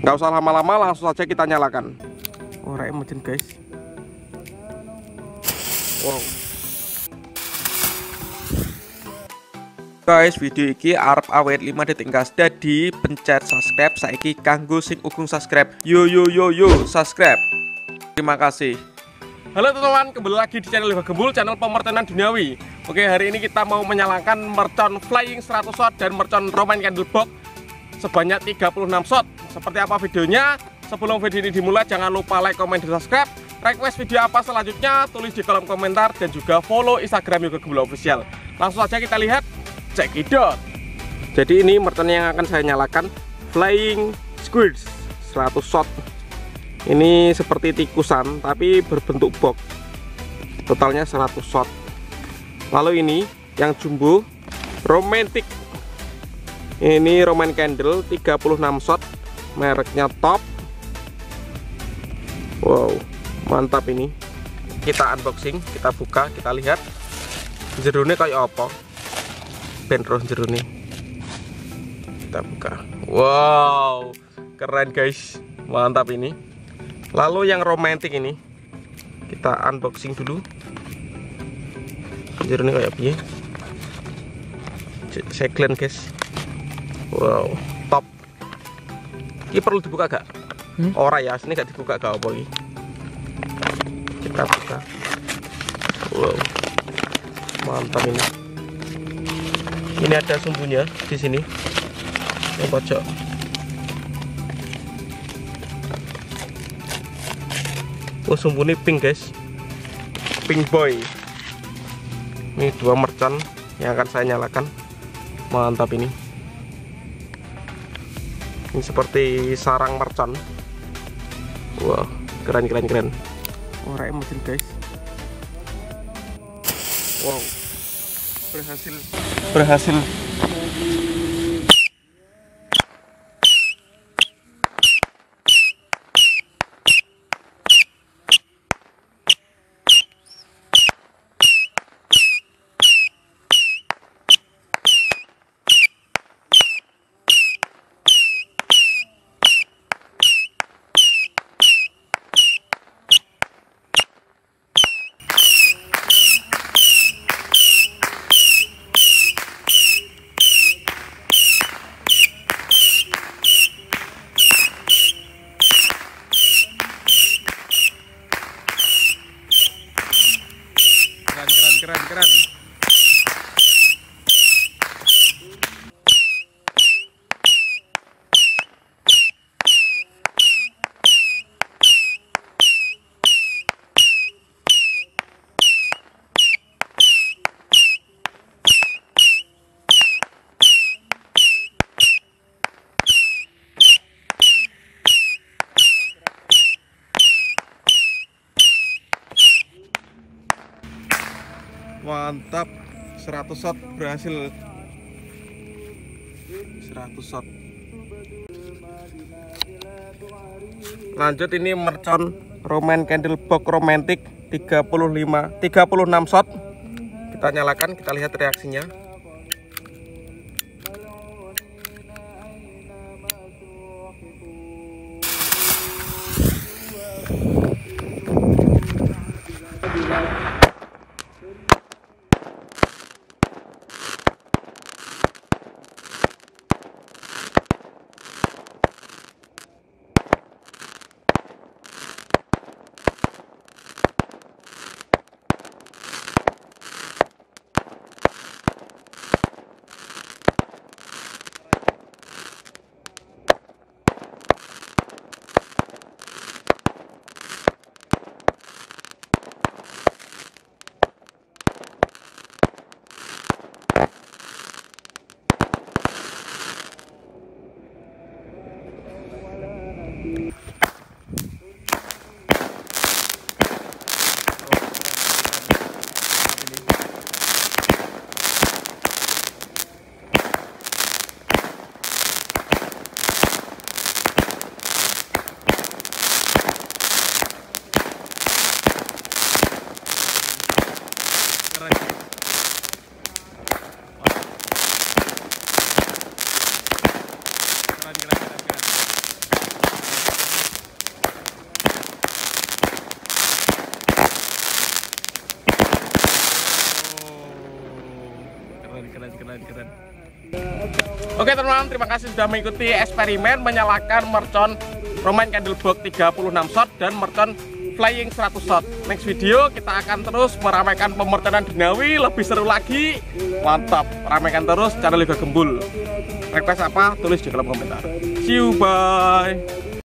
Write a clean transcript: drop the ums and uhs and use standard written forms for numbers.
Nggak usah lama-lama, langsung saja kita nyalakan. Ora emecen guys. Wow. Guys, video iki arep awet 5 detik gas. Dadi pencet subscribe saiki kanggo sing ugung subscribe. Yo subscribe. Terima kasih. Halo teman-teman, kembali lagi di channel Yoga Gembul, channel pemertenan duniawi. Oke, hari ini kita mau menyalakan mercon flying 100 shot dan mercon Roman candle box sebanyak 36 shot. Seperti apa videonya? Sebelum video ini dimulai, jangan lupa like, comment, dan subscribe. Request video apa selanjutnya tulis di kolom komentar, dan juga follow Instagram Yoga Gembul Official. Langsung saja kita lihat. Cekidot. Jadi ini mercon yang akan saya nyalakan, flying squids 100 shot. Ini seperti tikusan tapi berbentuk box. Totalnya 100 shot. Lalu ini yang jumbo romantic. Ini Roman candle 36 shot, mereknya top. Wow, mantap ini. Kita unboxing, kita buka, kita lihat jerone kayak apa. Benro jerone. Kita buka. Wow, keren guys, mantap ini. Lalu yang romantis ini kita unboxing dulu. Jerone kayak piye? Seglen guys. Wow, top. Ini perlu dibuka gak? Ora ya, sini gak dibuka gak apa ini. Kita buka. Wow, mantap ini. Ini ada sumbunya di sini, yang pojok. Oh, sumbu ini pink guys, pink boy. Ini dua mercon yang akan saya nyalakan. Mantap ini. Ini seperti sarang mercon. Wah, keren. Ora emecen guys. Wow, berhasil. Keren. Mantap, 100 shot berhasil. 100 shot. Lanjut, ini mercon Roman candle box romantic 36 shot. Kita nyalakan, kita lihat reaksinya. keren. Oke teman-teman, terima kasih sudah mengikuti eksperimen menyalakan mercon Romain Candlebox 36 shot dan mercon flying 100 shot. Next video kita akan terus meramaikan pemerconan duniawi, lebih seru lagi. Mantap, ramaikan terus channel Liga Gembul. Request apa? Tulis di kolom komentar. See you, bye.